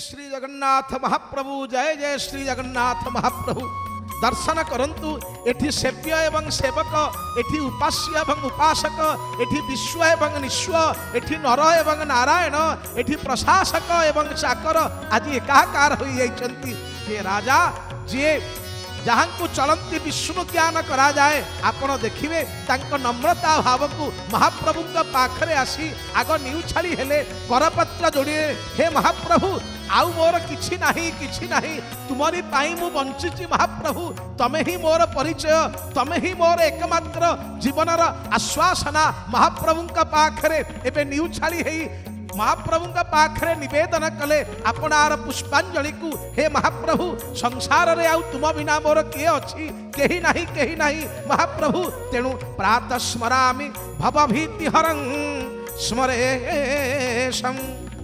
श्री जगन्नाथ महाप्रभु, जय जय श्री जगन्नाथ महाप्रभु। दर्शन करंतु एठी सेव्य एवं सेवक, एठी उपास्य एवं उपासक, एठी विश्व एवं निश्व, एठी नर एवं नारायण, एठी प्रशासक एवं चाकर आज एकाकार हो जाइछंती। जे राजा जे जहाँ को चलती विष्णु ज्ञान करा जाए, आपण देखिए तांको नम्रता भाव को महाप्रभु पाखरे आसी आग न्यू छाड़ी हेले करपत्र जोड़िए, हे महाप्रभु आउ मोर किछि नाही तुमरी पाई मु बंचिची महाप्रभु, तमे ही मोर परिचय, तमे ही मोर एकमात्र जीवनर आश्वासना। महाप्रभु पाखरे एबे न्यू छाड़ी हेई महाप्रभु पाखरे निवेदन कले आपणार पुष्पांजलि को, हे महाप्रभु संसार रे आउ तुम बिना मोर के अछि, केही नाही महाप्रभु। तेणु प्रातः स्मरामि भवभीति हरं स्मरेशं।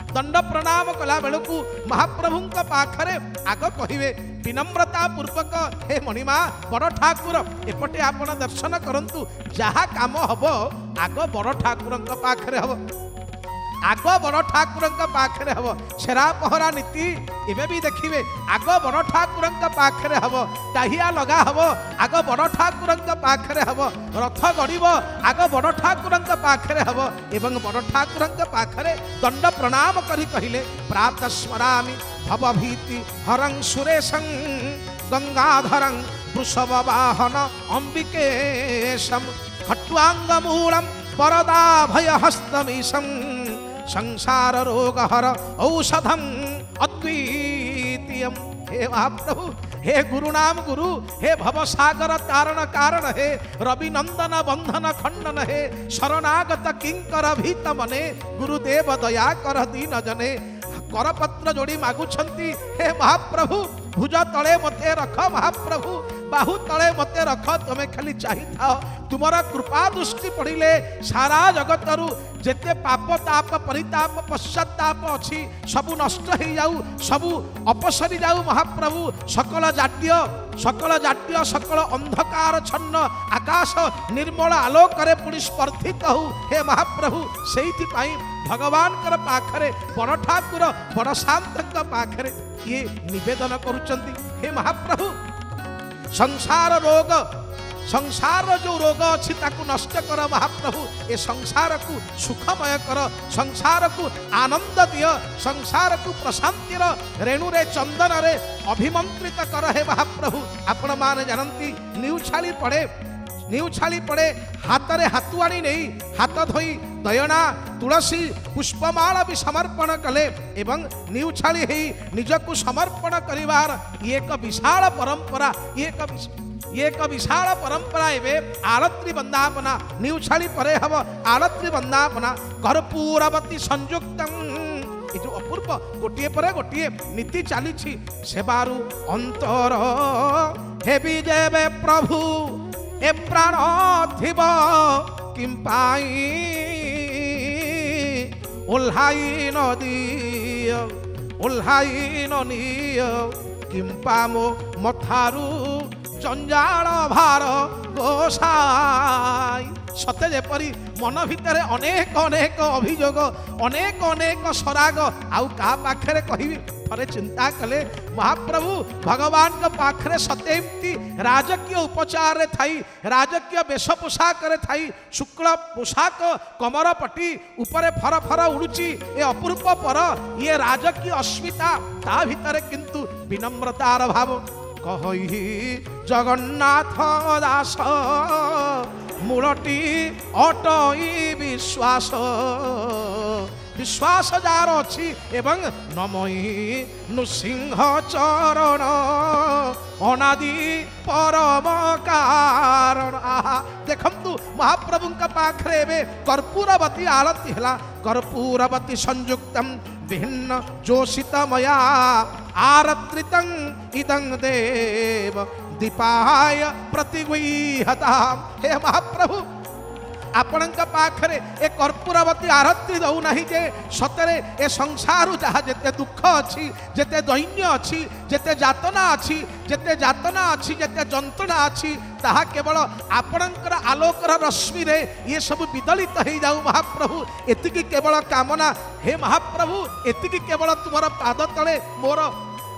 दंड प्रणाम कला बेलू महाप्रभु पाखरे आग कहिवे विनम्रता पूर्वक, हे मणिमा बड़ ठाकुर एपटे आपण दर्शन करंतु, जहा काम हबो आग बड़ ठाकुर पाखरे हबो, आग बड़ ठाकुर पाखरे हबो। छेरा पहरा नीति एबे भी देखिए आग बड़ ठाकुर पाखरे हबो, टाहिया लगा हबो आग बड़ ठाकुर पाखरे हबो, रथ गड़िब आग बड़ ठाकुर पाखरे हबो, एवं बड़ ठाकुर पाखरे दंड प्रणाम करी कहिले प्रातः स्मरामि भवभीति हरं सुरेशं गंगाधरं वृषभ वाहन अंबिकेशं खट्वांग मूलम वरदा भय हस्तमीशं संसार रोग हर औषधम अद्वितीयम। हे महाप्रभु, हे गुरु नाम गुरु, हे भवसागर तारण कारण, हे रवि नंदन बंधन खंडन, हे शरणागत किंकर भीत मने, गुरुदेव दया कर दीन जने। करपत्र जोड़ी मागुछंती, हे महाप्रभु भुज तले मते रख महाप्रभु, बाहु तले मते रख, तुमे खाली चाहि थाओ तुमरा कृपा दृष्टि पड़िले सारा जगतरु जेते पाप ताप परिताप पश्चाताप अछि सबु नष्ट हो जाऊ, सबु अपसरी जाऊ महाप्रभु। सकल जाट्य सकल अंधकार छन्न आकाश निर्मल आलोकरे पुणी स्पर्धित हो, हे महाप्रभु। सेइथि पाई भगवान कर पाखरे बड़ ठाकुर बड़ शांत पाखरे ये निवेदन करुचंती, हे महाप्रभु संसार रोग, संसार जो रोग अच्छी ताकू नष्ट कर महाप्रभु, ए संसार को सुखमय कर, संसार को आनंद दिय, संसार को प्रशांतिर रेणु रे चंदन रे अभिमंत्रित कर, हे महाप्रभु। आपण माने जानती न्यू छाली पड़े हाथ रे हाथुआणी नहीं हाथ धोई दयना तुलसी पुष्पमाला भी समर्पण कले एवं न्यू छाली ही निजकु समर्पण करिवार एक विशाल परंपरा, एक विशाल परंपरा। एवं आरती वंदापना न्यू छाली परे हब आरती वंदापना कर्पूरवती संयुक्तम। ये जो अपूर्व गोटे पर गोटे नीति चली सेबारु अंतर हेबी जेबे प्रभु ए प्राण थिब किंपाई ओल्हाई नदीय किंपा मो मथारू जंजाल भार गोसाई। सते जेपरी मन भितर अनेक अनेक अभियोग अनेक अनेक सराग आउ का पाखरे कहिबी। थरे चिंता कले महाप्रभु भगवान के पाखरे सतेमती राजकीय उपचार रे थाई, राजकीय वेश पोशाक रे थाई, शुक्ल पोशाक कमर पटी उपरे फर फर उड़ुची ए अपूर्व पर ये राजकीय अस्मिता, ता भितर किंतु विनम्रतार भाव। कहि जगन्नाथ दास मूलटी अटई विश्वास, विश्वास जार अच्छी एवं नमई नृसिंह चरण अनादि परम कारण। आहा देखंतु महाप्रभु का पाखरे एबे कर्पूरवती आरती हला, कर्पूरवती संयुक्तम भिन्न जोषितमया आरत्रितं इदं देव दीपाय प्रतिगृह्यता। हे महाप्रभु ଆପଣଙ୍କ ପାଖରେ ଏ କର୍ପୂରବତୀ ଆରତି ଦଉନାହିଁ ଯେ ସତରେ ଏ ସଂସାର ଯାହା ଯେତେ ଦୁଃଖ ଅଛି, ଯେତେ ଦୈନ୍ୟ ଅଛି, ଯେତେ ଯାତନା ଅଛି, ଯେତେ ଯନ୍ତ୍ରଣା ଅଛି, ତାହା କେବଳ ଆପଣଙ୍କର ଆଲୋକର ରଶ୍ମିରେ ଇଏ ସବୁ ବିଦଳିତ ହେଇଯାଉ ମହାପ୍ରଭୁ, ଏତିକି କେବଳ କାମନା। ହେ ମହାପ୍ରଭୁ, ଏତିକି କେବଳ ତୁମର ପାଦ ତଳେ ମୋର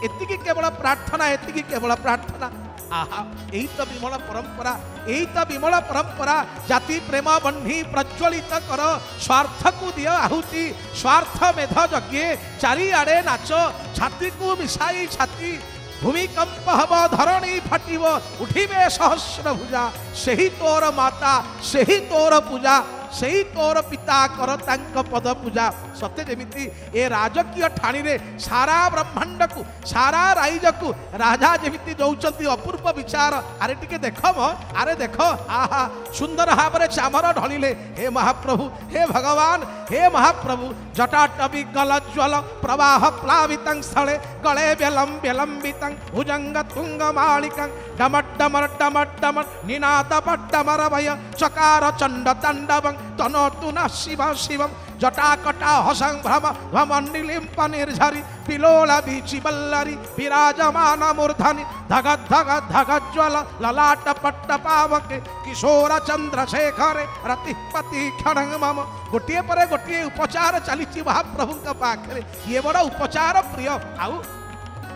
ଏତିକି କେବଳ ପ୍ରାର୍ଥନା, ଏତିକି କେବଳ ପ୍ରାର୍ଥନା। आहा, यही तो विमल परंपरा, यही तो विमल परंपरा। जाति प्रेम बन्ही प्रज्वलित कर, स्वार्थ को दियो आहुति, स्वार्थ मेध यज्ञे चारिआडे नाच, छाती को मिसाई छाती, भूमिकंप हब धरणी फाटिब, उठिबे सहस्र भुजा, सेही तोर माता, सेही तोर पूजा, सेही तोर पिता कर तांक पद पूजा। सत्य जेमिति ए राजकीय ठाणी रे सारा ब्रह्मांड को, सारा राइज को राजा जेमिति दौचंती अपूर्व विचार। अरे टिके देख म, अरे देख, आहा सुंदर भाव चामर ढलिले। हे महाप्रभु, हे भगवान, हे महाप्रभु, जटाटवी गलज्वल प्रवाह प्लावितं स्थले, गले व्यलंबितं भुजंग तुंग मालिकं, डमट डमर निनाद पट्टमर भय, चकार चंड तांडवं, तनोतु न शिव शिवं, जटाकटा हसं भ्रम भ्रमण्डिलिम्प निर्झरि, पिलोला बीचि बल्लरि विराजमान मूर्धनि, धग धग धग ज्वल ललाट पट्ट पावके, किशोर चंद्रशेखरे रतिपति क्षण मम। गोटिए पर गोटिए उपचार चली महाप्रभु पाखे, ये बड़ उपचार प्रिय। आउ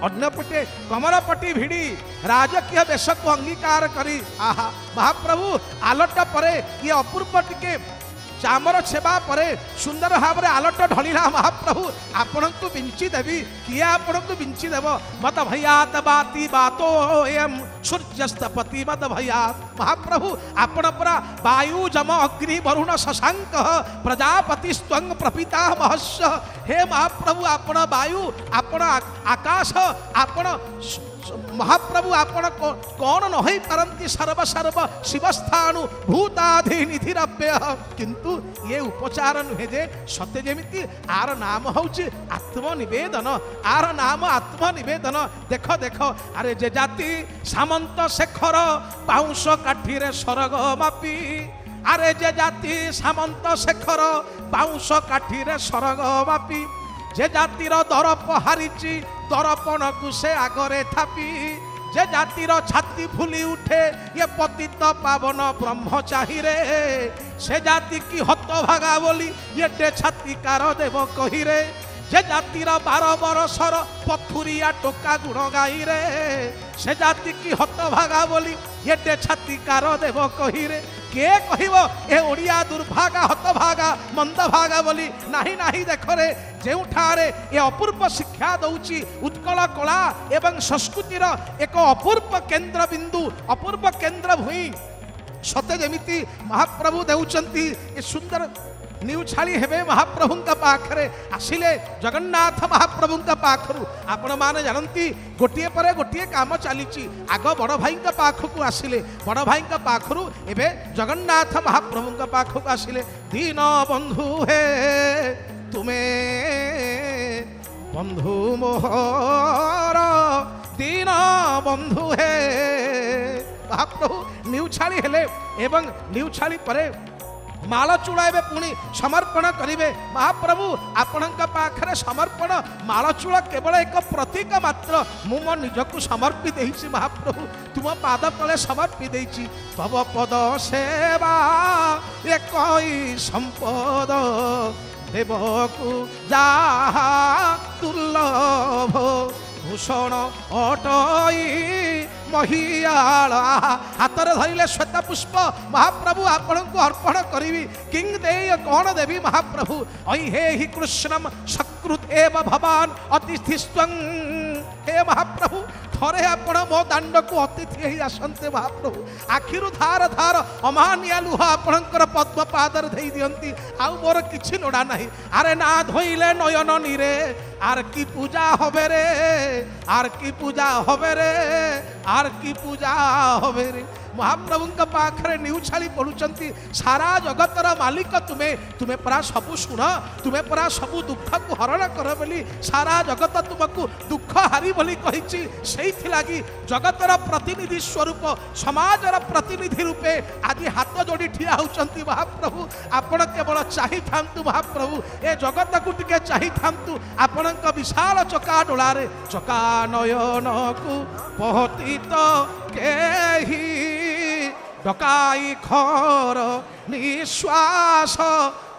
अन्यपटे कमरपट्टी भिड़ी राजकीय वेश को अंगीकार करी, आहा महाप्रभु आलट परे ये अपूर्व टिके चामर सेवा परे सुंदर भाव आलट ढलिला। महाप्रभु आपण को बिंची देवी, किए आपण को बिंची देव, मत भयात बाती बातो एम सूर्यस्तपति मत भयात। महाप्रभु आपण परा वायु जम अग्नि वरुण शशांक प्रजापति स्वंग प्रपिता महस्य। हे महाप्रभु आपण वायु, आपण आकाश, आपण महाप्रभु आपण कौन न हो पारती सर्व सर्व शिवस्थानु भूताधि निधिरव्य। किंतु ये उपचार नुहे जे सत्य जेमिति आर नाम हूँ आत्मनिवेदन, आर नाम आत्मनिवेदन। देख देख, अरे जे जाति सामंत शेखर पाउंस काठी रे सरग मापी, अरे जे जाति सामंत शेखर पाउंस काठी रे सरग मापी, जे जातिर दरप हारिची दरपण को से आगरे थापी, जे जातिर छाती फुली उठे ये पतित पावन ब्रह्मचाही रे, से जाति की हतभागा बोली ये छाती कार देव कही रे, जे जातिर 12 बरसर पथुरिया टोका गुण गाई रे, से जाति की हतभागा बोली ये छाती कार देव कही रे। के कहिबो ए ओडिया दुर्भागा हतभागा मंदभागा बोली नाही नाही। देख रे जेउठारे ए अपूर्व शिक्षा दउची उत्कल कला एवं संस्कृतिर एक अपूर्व केंद्र बिंदु, अपूर्व केंद्र भूमि सते जेमिति महाप्रभु देउचंती ए सुंदर न्यूछाली हेबे महाप्रभु पाखरे आसिले जगन्नाथ महाप्रभु पाखरु। आपण माने जानती गोटिए पर गोटिए काम चली। आग बड़ भाई पाखक आसिले, बड़ भाई पाखरु एबे जगन्नाथ महाप्रभु पाखक आसिले। दीन बंधु हे तुमे बंधु मोहर, दीन बंधु हे महाप्रभु न्यूछाली हेले एवं न्यूछाली परे माल चूड़ाइबे पुणी समर्पण करिवे। महाप्रभु आपणक पाखरे समर्पण मालचूड़ केवल एक प्रतीक मात्र। मु मो निजକୁ समर्पी देइछि महाप्रभु, तुम पाद तले समर्पी देइछि। तव पद सेवा एकई संपद, देवकु जाहा दुर्लभ, भूषण अटई महियाला। हाथ में धरिले श्वेत पुष्प महाप्रभु आपण को अर्पण करी। किंग देय कौन देवी महाप्रभु, ऐ हे हि कृष्णम सकृत एव भवान अतिथिस्त्वं। हे महाप्रभु थरे आपण मो दांड को अतिथि ही आसंते महाप्रभु। आखिरु धार धार अमानिया लुह आपणकर पद्म पादर धई दियंती, आउ मोर किछि लोड़ा नाही। अरे ना धोइले नयन नीरे, आर की पूजा होबे रे, आर की पूजा होबे रे, आर की पूजा होबे रे। महाप्रभु पाखरे न्यूछाली पड़ुचंती सारा जगतर मालिक तुम्हें तुम्हें परा सबू शुण तुम्हें परा सबू दुख को हरण कर बोली सारा जगत तुमको दुख हारी बोली कही से लगी जगतर प्रतिनिधि स्वरूप समाजर प्रतिनिधि रूपे आज हाथ जोड़ी ठिया होचंती महाप्रभु आपण केवल चाही थांतु महाप्रभु ए जगत को टिके चाही थांतु आपण विशाल चका डोलारे चका नयन को पहतीत केही डकाई खर निश्वास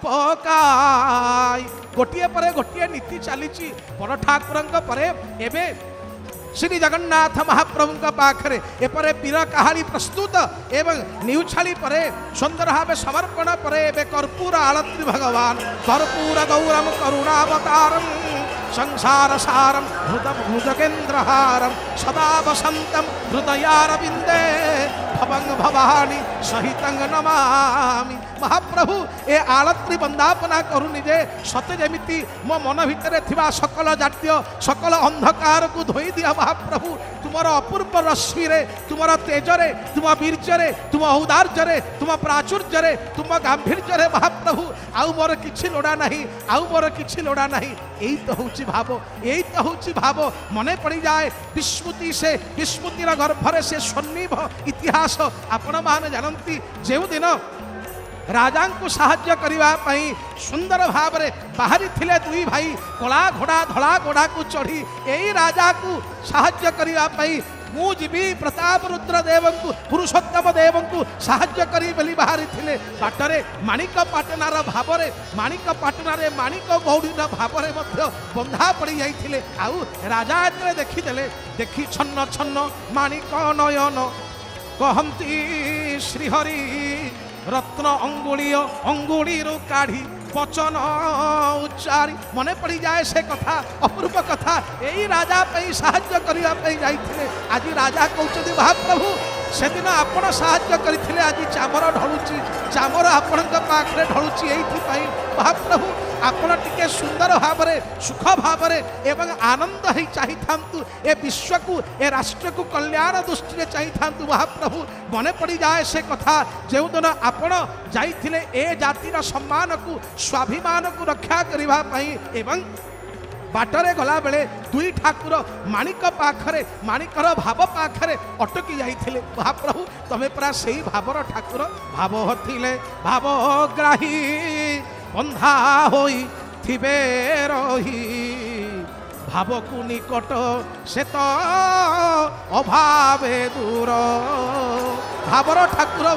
पकाई गोटे पर गोटे नीति चली बड़ ठाकुर परे एबे श्री जगन्नाथ महाप्रभु पाखरे एपरे पीर कहानी प्रस्तुत एवं न्यूछाली परे सुंदर भाव समर्पण परे एबे कर्पूर आलत्री भगवान कर्पूर गौरम करुणावतारम संसार सारम भुजगेन्द्रहारम सदा वसंतम हृदयारविंदे भवंग भवानी सहितं नमामि महाप्रभु ए आलत्री वंदापना करू निजे सते जेमिति मो मन भितर थिबा सकल जात्य सकल अंधकार को धोई दिया महाप्रभु तुमर अपूर्व रश्मि रे तुमर तेज रे तुम वीर्य रे तुम औदार्य रे तुम प्राचुर्य रे तुम गांभीर्य रे महाप्रभु आउ मोर किछि लोड़ा नहीं आउ मोर किछि लोड़ा नहीं एई तो होछि भाव एई तो होछि भाव मने पड़ी जाए विस्मृति से विस्मृतिर गर्भरे से सन्निभ इतिहास आपण माने जानती जेउ दिन राजा को साहाय्य करने सुंदर भाव में बाहरी थिले दुई भाई कला घोड़ा धला घोड़ा को चढ़ी यही राजा को साहाय्य करने मु जीवी प्रताप रुद्र देव को पुरुषोत्तम देव को साहाय्य करी बोली बाहरी थिले बाटरे माणिक पाटनार भाव में माणिक पाटनारे माणिक गौड़ीर भाव में बंधा पड़ी जाइथिले आउ राजा एतरे देखीदेले देखी छन्न छन्न माणिक नयन कहती श्रीहरि रत्न अंगुलीय अंगुलीरू काढ़ी वचन उच्चारी मने पड़ी जाए से कथा अपूर्व कथा यही राजा साहाय्य करने जाइए आज राजा कहते महाप्रभु से दिन आपण साहाय्य करते आज चामर ढलुची चामर आपण पाखे ढलुची यही महाप्रभु आपण टिके सुंदर भाव सुख भाव एवं आनंद ही चाहिए था ए विश्व को ए राष्ट्र को कल्याण दृष्टि चाहिए था महाप्रभु मने पड़ी जाए से कथा जो दिन आपण जाइथिले ए जातिर सम्मान को स्वाभिमान को रक्षा करने एवं बाटरे गला बेले दुई ठाकुर माणिक पाखरे माणिकर भाव पाखरे अटकी जाइथिले महाप्रभु तमे परा सेही भावर ठाकुर भाव थिले भावग्राही बंधा होई थिबे रही भाव को निकट से तो अभावे दूर भावर ठाकुर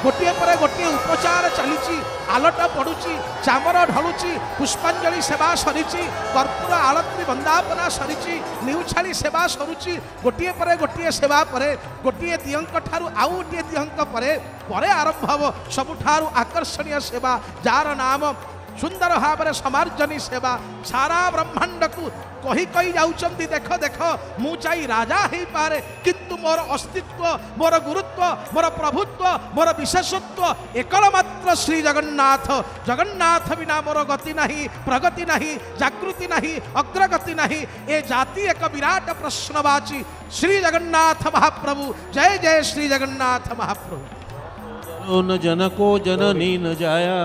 गोटे पर गोटे उपचार चली आलट पड़ुची चामर ढलुची पुष्पांजलि सेवा सरी कर्पूर आलती वंदापना सरी न्यूछाली सेवा सरुची गोटे पर गोटे सेवा पर गोटे दियंक ठारू आउ गोटे दियंक पर आरंभ हम सबुठारू आकर्षणीय सेवा जार नाम सुंदर भाव में समार्जनी सेवा सारा ब्रह्मांड को कही कही जाउचंती देख देख मु चाही राजा ही पारे किंतु मोर अस्तित्व मोर गुरुत्व मोर प्रभुत्व मोर विशेषत्व एकल मात्र श्री जगन्नाथ जगन्नाथ बिना मोर गति नहीं प्रगति नहीं जागृति नहीं अग्रगति नहीं ए जाति एक विराट प्रश्नवाची श्री जगन्नाथ महाप्रभु जय जय श्री जगन्नाथ महाप्रभु न जनको जननी न जाया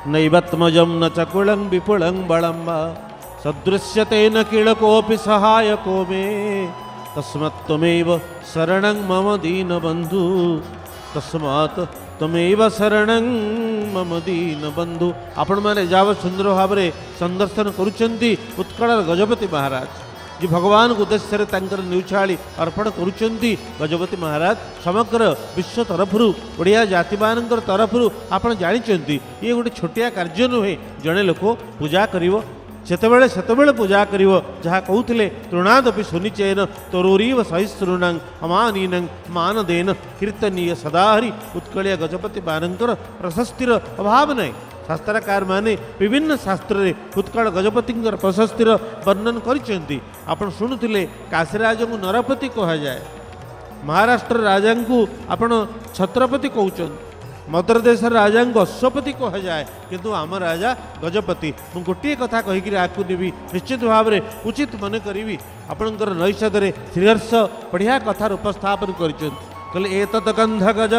नैवत्मजं न चकुलं विपुलं बलं वा सदृश्यते न किलकोऽपि सहायको मे तस्मात् त्वमेव शरणं मम दीनबन्धु तस्मात् त्वमेव शरणं मम दीनबन्धु आपण माने जाव सुंदर भाव में संदर्शन करुचंती उत्कल गजपति महाराज जी भगवान को उद्देश्य तांकर न्यूछाली अर्पण करुचंती गजपति महाराज समग्र विश्व तरफरु ओडिया जाति मानकर तरफरु आपण जानिचंती ये गोटे छोटिया कार्य नुहे जड़े लोक पूजा करिवो सेतेबेले पूजा करिवो जहाँ कहूले तृणादपि सुनिचेन तरोरीव सहिष्णुनां अमानीनं मानदेन कीर्तनीय सदाहरि उत्कलिया गजपति मानकर प्रशस्तिर अभाव नहीं शास्त्रकार माने विभिन्न शास्त्र रे उत्कल गजपति प्रशस्तिर वर्णन करिसेंती आपण शुणुथिले काशीराज को नरपति कहा जाए महाराष्ट्र राजा को आपण छत्रपति कहउछन मद्र देश राजा को अश्वपति कहुए किंतु आम राजा गजपति मुझे गोटे कथा कहीकि आपको देवी निश्चित भाव में उचित मन करी आपणकर नैषधे श्रीहर्ष बढ़िया कथार उपस्थापन कर एतत् गंध गज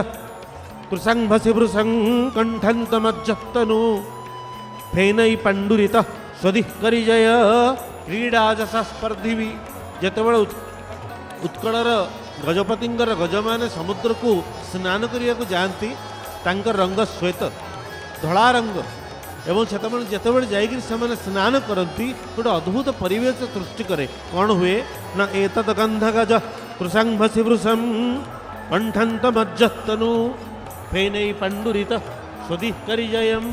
कृशं भसिभृशं कंठन्तमज्जतनु फेनै पाण्डुरित स्वदिः करिजय क्रीडाजस स्पर्धिवी जेतेबेले उत्कलर गजपतिंकर गजमाने समुद्र को स्नान करने को जाती तांकर रंग श्वेत धला रंग एवं जितेबाला जाइए से स्नान करती गोटे अद्भुत परिवेश सृष्टि करे कौन हुए ना एतत् गंध गज कृशं भसिभृशं कंठन्तमज्जतनु फेनै पाण्डुरित स्वदिः करिजयं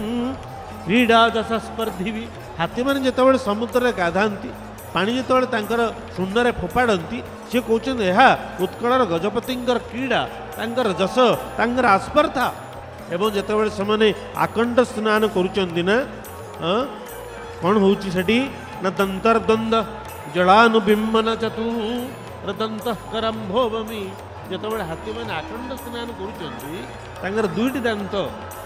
क्रीडाजस स्पर्धिवी हाथी मैंने जितेबाला समुद्र में गाधाती पानी जितेबाला तांकर सुंदर फोपाड़ती सी कहते यह उत्कलर गजपतिंकर क्रीड़ा तांकर जस तांकर आस्पर्धा एवं जितेबाला से आकंठ स्नान करुचंती ना कौन होती ना दंतर्द्वंद जलानुबिंबन चतुर दंतकरंभोवमी जितेबाला हाथी मैंने आकंठ स्नान करुचंती दुईटी दांत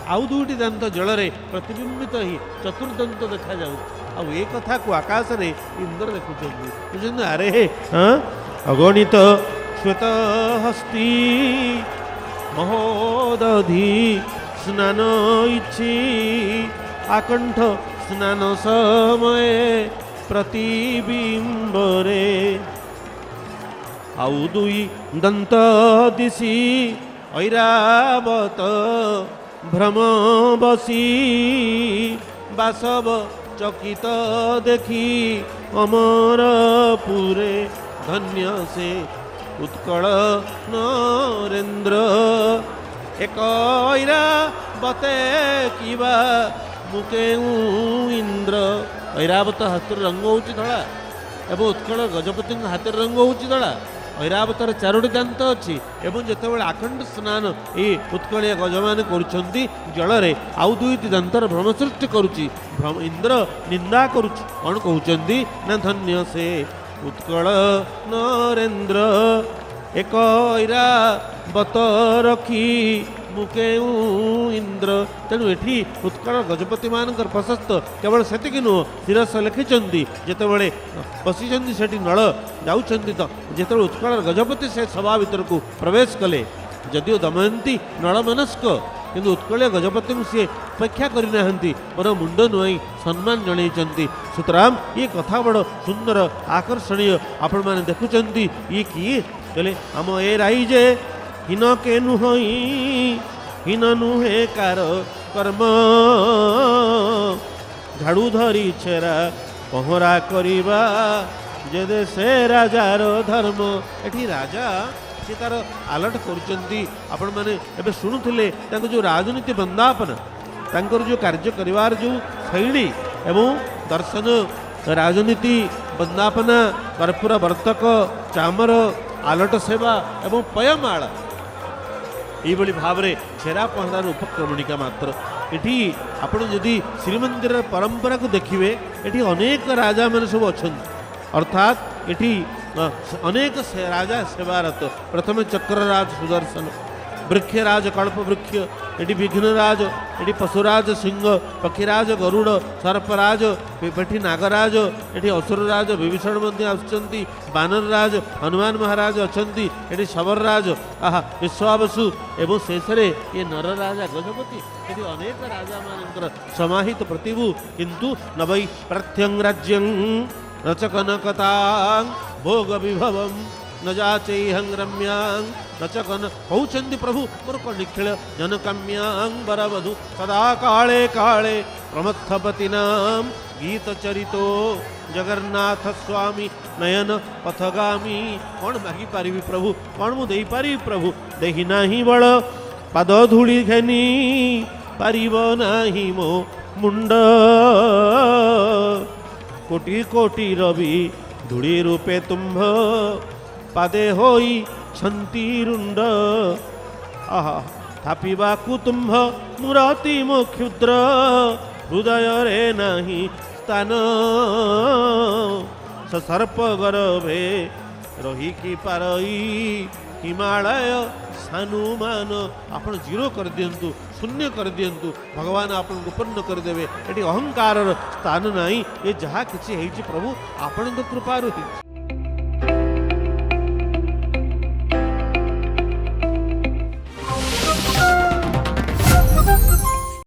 आउ दुईटी दांत जल प्रतिबिंबित ही चतुर्दंत देखा जाऊ आउ ए कथा को आकाश रे इंद्र देखुं अरे अगणित श्वेत हस्ती महोदधि स्नान इच्छी आकंठ स्नान समय प्रतिबिंबरे आउ दुई दंत दिशी ऐरावत भ्रम बसी बासव चकित देखी अमरपुरे धन्य से उत्कल नरेन्द्र एक ऐरावते किबा मुके इंद्र ऐरावत हाथ रंग हो धड़ा एवं उत्कल गजपति हाथ रंग हो धड़ा ऐरावतर चारोटी दांत अच्छी एवं जितेबाला आखंड स्नान ये उत्कलिया गजमान करुछंती जलरे आउ दुईटी दांतर भ्रम सृष्टि करुची भ्रम इंद्र निंदा करुची कौन कहउचंती ना धन्य से उत्कल नरेन्द्र एक ऐरावत रखी मुके इंद्र तेणु एठी उत्कल गजपति मानकर प्रशस्त केवल सेतिक नुह शिरस लिखिंट जितेबाला बसी से नल जाऊँच तो जिते उत्कल गजपति से सभा भीतर को प्रवेश कले जदिओ दमयंती नल मनस्क किंतु उत्कलिया गजपति सी उपेक्षा करना मोर मुंड नुआई सम्मान जनई सुतराम ये कथा बड़ सुंदर आकर्षणीय आपण मैंने देखुंत ये किए कहले आम ए राइजे हिन के नुहई हिन नुहे कार कर्म झाड़ू धरी छेरा पहरा करिबा जे देशे राजार धर्म एठी राजा से तार आलर्ट करुचंती आपण माने एबे शुणुथिले तांको जो राजनीति बंदापना तांकर जो कार्य करिवार जो शैली एवं दर्शन राजनीति बंदापना कर्पूर वर्तक चामर आलट सेवा एवं पयमाला ये भाव में छेरा पहरार उपक्रमणिका मात्र एटी आपण जदि श्रीमंदिर परंपरा को देखिए एटी अनेक राजा मैंने सब अच्छा अर्थात एटी अनेक राजा सेवारत प्रथम चक्रराज सुदर्शन वृक्षराज कल्प वृक्ष एटी विघ्नराज एटी पशुराज सिंह पक्षीराज गरुड़ सर्पराज पेठी नागराज एटी असुरराज विभीषण आसुच्चंती बानरराज हनुमान महाराज अच्छी एटी शबरराज आहा विश्वावसु एवं शेष ये नरराजा गजपति ये अनेक राजा मान समाहित प्रतिभु किंतु न वै प्रत्यंग राज्यं रचकनकता भोग विभवम न जाचेहं रम्यांग रचकन कहउचंदी प्रभु मोर निखिल जनकाम्यांग बरवधु सदा काले काले प्रमथपतिनाम गीत चरितो जगन्नाथ स्वामी नयन पथगामी कौन मागी पारि प्रभु कौन मु देई पारि प्रभु देहि नाही बल पाद धूली घेनी पारिब नाही मो मुंड कोटि कोटि रवि धूली रूपे तुम्भ पादे होई छंती रुंड आहा थापिबा कुतुंभ मुराति मो क्षुद्र हृदय रे नाही स्थान सर्प गर्भे ରହିକି ପାରଇ ହିମାଳୟ ସାନୁମାନ ଆପଣ ଜିରୋ କରିଦିଅନ୍ତୁ, ଶୂନ୍ୟ କରିଦିଅନ୍ତୁ, ଭଗବାନ ଆପଣଙ୍କୁ ପୂର୍ଣ୍ଣ କରିଦେବେ। ଏଠି ଅହଙ୍କାରର ସ୍ଥାନ ନାହିଁ। ଏ ଯାହା କିଛି ହେଇଛି ପ୍ରଭୁ ଆପଣଙ୍କ କୃପାରୁ ହେଇଛି।